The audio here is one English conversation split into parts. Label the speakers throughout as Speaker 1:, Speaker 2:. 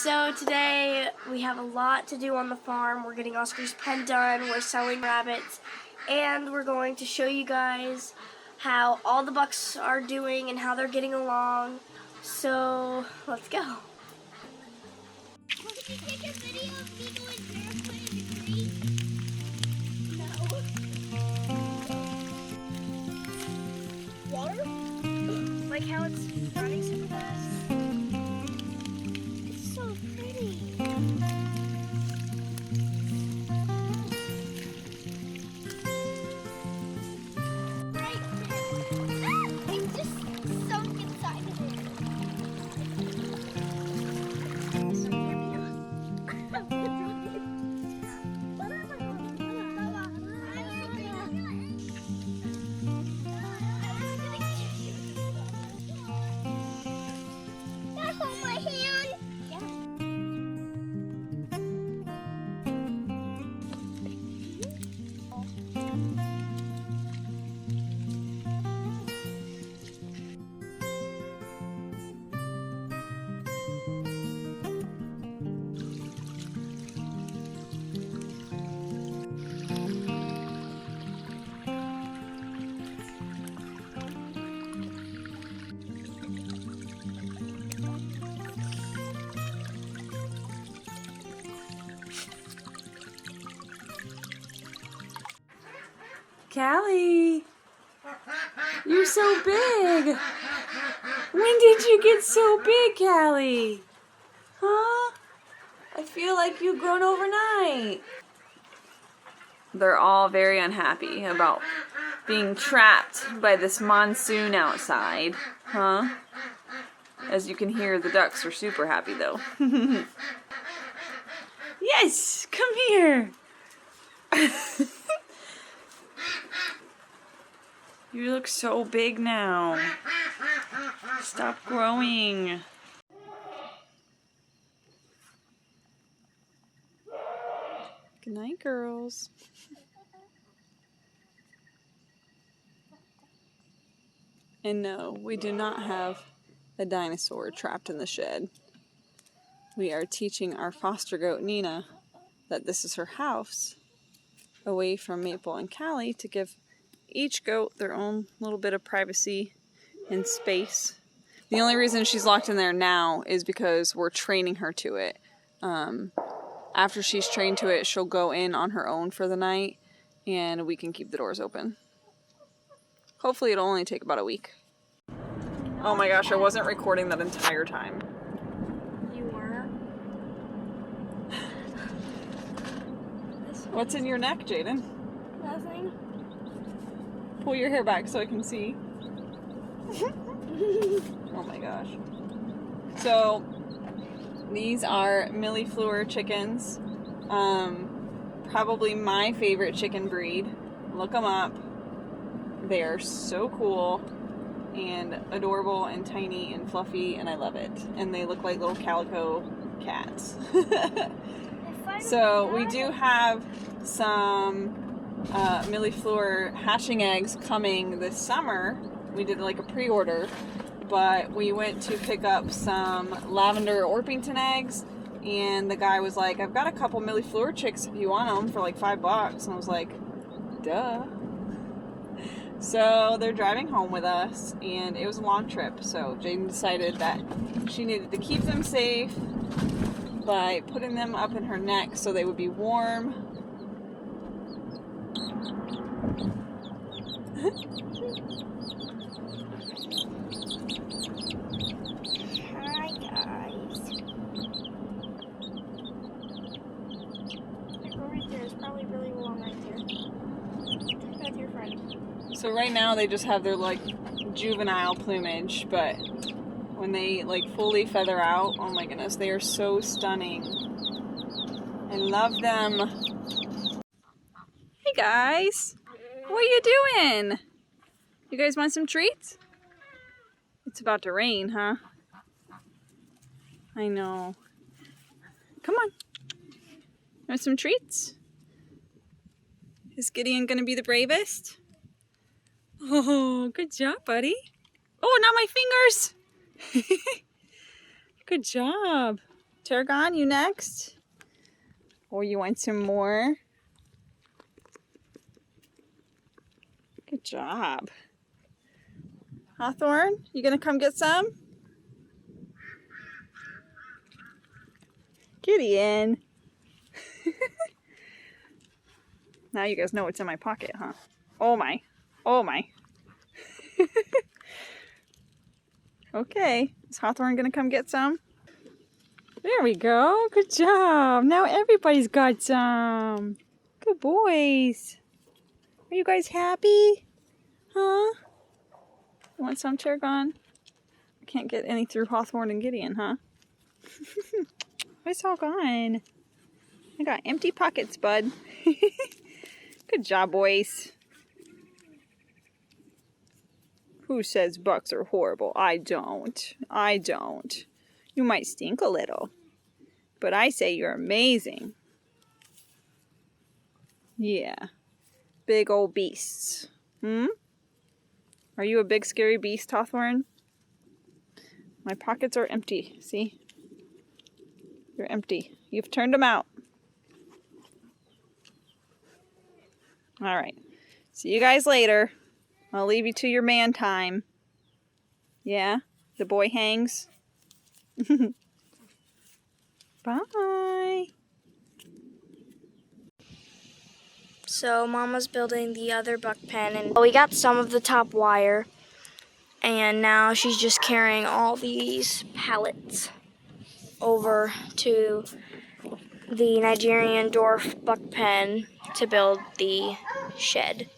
Speaker 1: So today we have a lot to do on the farm. We're getting Oscar's pen done, we're selling rabbits, and we're going to show you guys how all the bucks are doing and how they're getting along. So let's go.
Speaker 2: Well, can you take a video of me going barefoot in the creek? No. Water?
Speaker 1: Like how it's running super fast.
Speaker 2: It's so pretty. Right there. Ah, it just sunk inside of it. Hold my hand.
Speaker 3: Callie, you're so big. When did you get so big, Callie? Huh? I feel like you've grown overnight. They're all very unhappy about being trapped by this monsoon outside, huh? As you can hear, the ducks are super happy though. Yes, come here. You look so big now. Stop growing. Good night, girls. And no, we do not have a dinosaur trapped in the shed. We are teaching our foster goat, Nina, that this is her house, away from Maple and Callie, to give each goat their own little bit of privacy and space. The only reason she's locked in there now is because we're training her to it. After she's trained to it, she'll go in on her own for the night, and we can keep the doors open. Hopefully it'll only take about a week. Oh my gosh, I wasn't recording that entire time.
Speaker 1: You were?
Speaker 3: What's in your neck, Jaden?
Speaker 1: Nothing.
Speaker 3: Pull your hair back so I can see. Oh my gosh. So, these are Millie Fleur chickens. Probably my favorite chicken breed. Look them up. They are so cool and adorable and tiny and fluffy, and I love it. And they look like little calico cats. So we do have some Millie Fleur hatching eggs coming this summer. We did like a pre-order, but we went to pick up some lavender Orpington eggs, and the guy was like, I've got a couple Millie Fleur chicks if you want them for like $5. And I was like, duh. So they're driving home with us, and it was a long trip, so Jaden decided that she needed to keep them safe by putting them up in her neck so they would be warm.
Speaker 2: Hi, guys.
Speaker 1: Go right there. It's probably really warm right there. That's your friend.
Speaker 3: So right now they just have their like juvenile plumage, but when they like fully feather out, oh my goodness, they are so stunning. I love them. Hey guys, what are you doing? You guys want some treats? It's about to rain, huh? I know. Come on. Want some treats? Is Gideon gonna be the bravest? Oh, good job, buddy. Oh, not my fingers. Good job. Tarragon, you next? Or you want some more? Good job. Hawthorne, you gonna come get some? Gideon. Now you guys know what's in my pocket, huh? Oh my. Oh my. Okay. Is Hawthorne gonna come get some? There we go. Good job. Now everybody's got some. Good boys. Are you guys happy? Huh? You want some, Tarragon? I can't get any through Hawthorne and Gideon, huh? It's all gone. I got empty pockets, bud. Good job, boys. Who says bucks are horrible? I don't. I don't. You might stink a little, but I say you're amazing. Yeah. Big old beasts. Hmm? Are you a big scary beast, Hawthorne? My pockets are empty. See? You're empty. You've turned them out. All right. See you guys later. I'll leave you to your man time. Yeah? The boy hangs? Bye.
Speaker 1: So Mama's building the other buck pen, and we got some of the top wire, and now she's just carrying all these pallets over to the Nigerian dwarf buck pen to build the shed.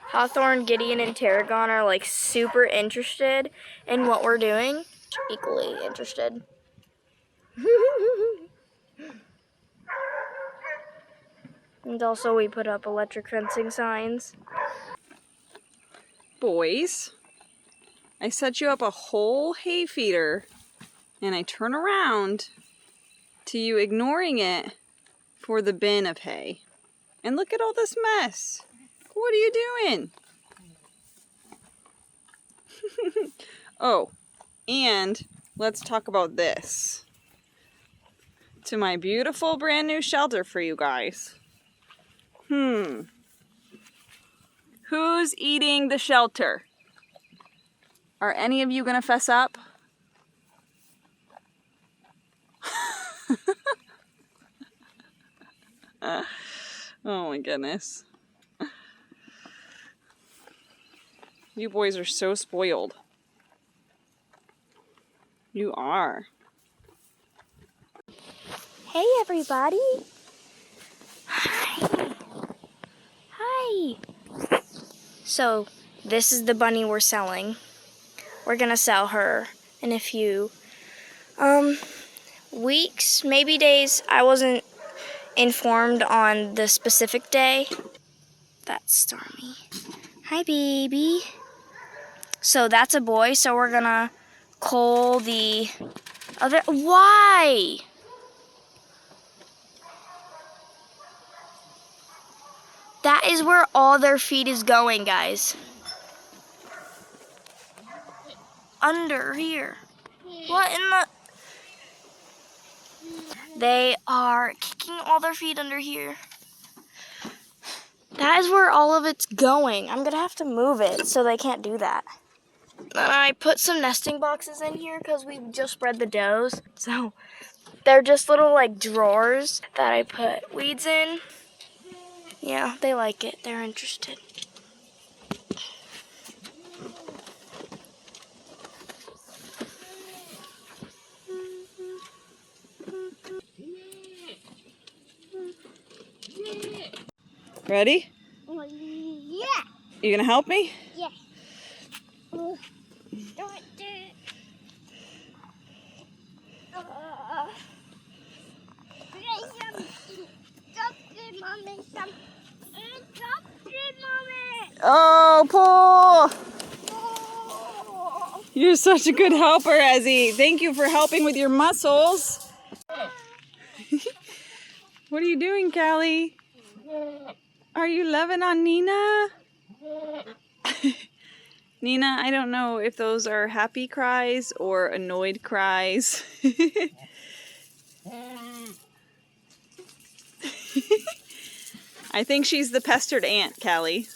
Speaker 1: Hawthorne, Gideon, and Tarragon are like super interested in what we're doing. Equally interested. And also we put up electric fencing signs.
Speaker 3: Boys, I set you up a whole hay feeder, and I turn around to you ignoring it for the bin of hay. And look at all this mess. What are you doing? Oh, and let's talk about this. To my beautiful brand new shelter for you guys. Who's eating the shelter? Are any of you gonna fess up? Oh my goodness. You boys are so spoiled. You are.
Speaker 1: Hey everybody! Hi! Hi! So, this is the bunny we're selling. We're gonna sell her in a few weeks, maybe days. I wasn't informed on the specific day. That's Stormy. Hi, baby. So that's a boy, so we're gonna cull the other. Why? That is where all their feed is going, guys. Under here. What in the... They are kicking all their feet under here. That is where all of it's going. I'm gonna have to move it so they can't do that. And I put some nesting boxes in here because we just spread the does. So they're just little like drawers that I put weeds in. Yeah, they like it. They're interested.
Speaker 3: Ready?
Speaker 2: Yeah.
Speaker 3: You gonna help me?
Speaker 2: Yeah. Don't do it. Mommy.
Speaker 3: Oh, pull!
Speaker 2: Oh.
Speaker 3: You're such a good helper, Ezzy. Thank you for helping with your muscles. What are you doing, Callie? Are you loving on Nina? Nina, I don't know if those are happy cries or annoyed cries. I think she's the pestered aunt, Callie.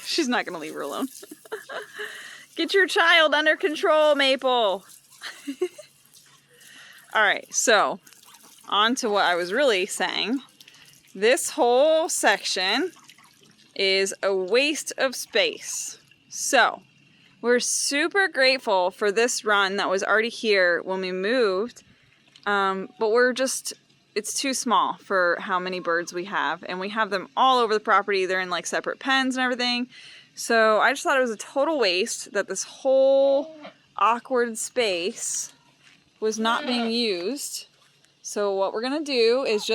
Speaker 3: She's not going to leave her alone. Get your child under control, Maple. Alright, so on to what I was really saying. This whole section is a waste of space. So, we're super grateful for this run that was already here when we moved, but it's too small for how many birds we have, and we have them all over the property. They're in like separate pens and everything. So I just thought it was a total waste that this whole awkward space was not being used. So what we're gonna do is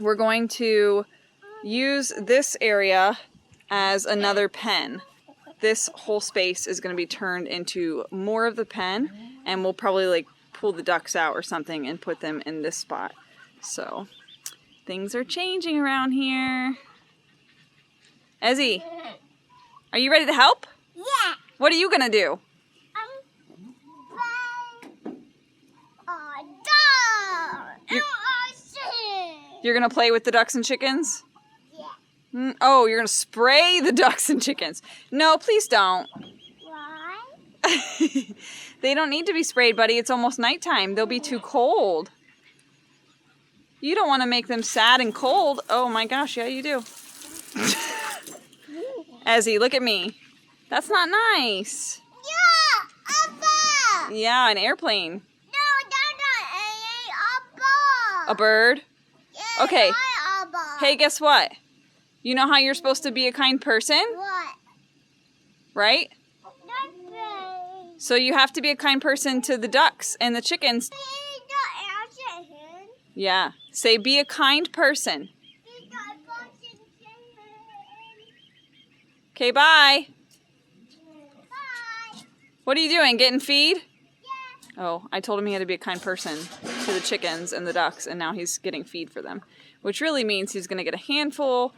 Speaker 3: we're going to use this area as another pen. This whole space is going to be turned into more of the pen, and we'll probably like pull the ducks out or something and put them in this spot. So things are changing around here. Ezzy, are you ready to help?
Speaker 2: Yeah.
Speaker 3: What are you going to do? You're going to play with the ducks and chickens?
Speaker 2: Yeah.
Speaker 3: Oh, you're going to spray the ducks and chickens. No, please don't.
Speaker 2: Why?
Speaker 3: They don't need to be sprayed, buddy. It's almost nighttime. They'll be too cold. You don't want to make them sad and cold. Oh my gosh, yeah you do. Ezzy, look at me. That's not nice.
Speaker 2: Yeah, Abba.
Speaker 3: Yeah, an airplane.
Speaker 2: No, Abba.
Speaker 3: A bird?
Speaker 2: Yeah,
Speaker 3: Okay.
Speaker 2: Abba.
Speaker 3: Hey, guess what? You know how you're supposed to be a kind person?
Speaker 2: What?
Speaker 3: Right?
Speaker 2: Nothing.
Speaker 3: So you have to be a kind person to the ducks and the chickens. Yeah. Say, be a kind person. Okay, bye.
Speaker 2: Bye.
Speaker 3: What are you doing? Getting feed?
Speaker 2: Yeah.
Speaker 3: Oh, I told him he had to be a kind person to the chickens and the ducks, and now he's getting feed for them. Which really means he's going to get a handful.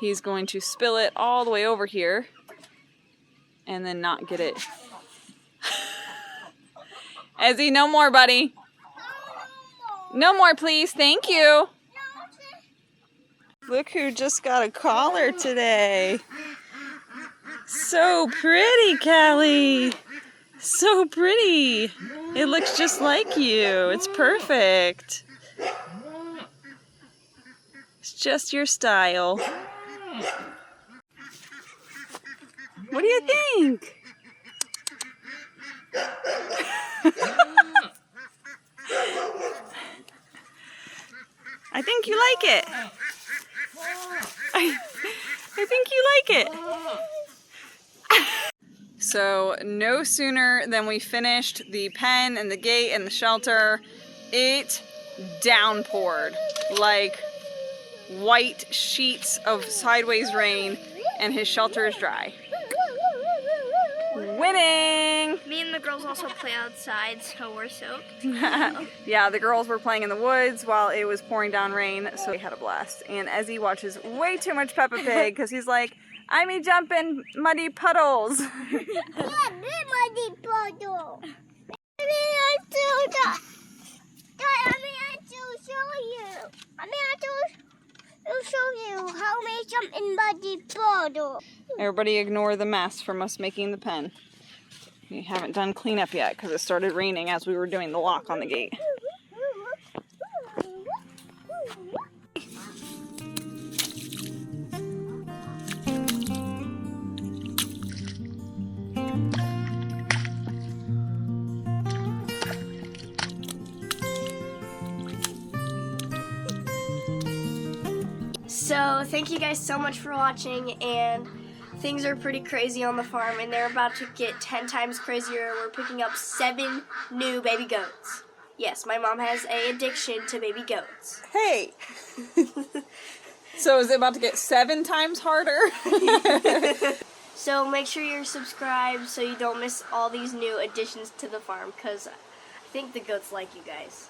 Speaker 3: He's going to spill it all the way over here. And then not get it. Ezzy, no more, buddy. No more, please. Thank you. Look who just got a collar today. So pretty, Callie. So pretty. It looks just like you. It's perfect. It's just your style. What do you think? I think you like it. I think you like it. So no sooner than we finished the pen and the gate and the shelter, it downpoured like white sheets of sideways rain, and his shelter is dry. Winning!
Speaker 1: Me and the girls also play outside, so we're soaked.
Speaker 3: Yeah, the girls were playing in the woods while it was pouring down rain, so we had a blast. And Ezzy watches way too much Peppa Pig because he's like, I may jump in muddy puddles.
Speaker 2: Yeah, muddy puddle. I to show you. I show you how we jump in muddy puddle.
Speaker 3: Everybody ignore the mess from us making the pen. We haven't done cleanup yet because it started raining as we were doing the lock on the gate.
Speaker 1: So thank you guys so much for watching, and things are pretty crazy on the farm, and they're about to get 10 times crazier. We're picking up 7 new baby goats. Yes, my mom has an addiction to baby goats.
Speaker 3: Hey! So is it about to get 7 times harder?
Speaker 1: So make sure you're subscribed so you don't miss all these new additions to the farm, because I think the goats like you guys.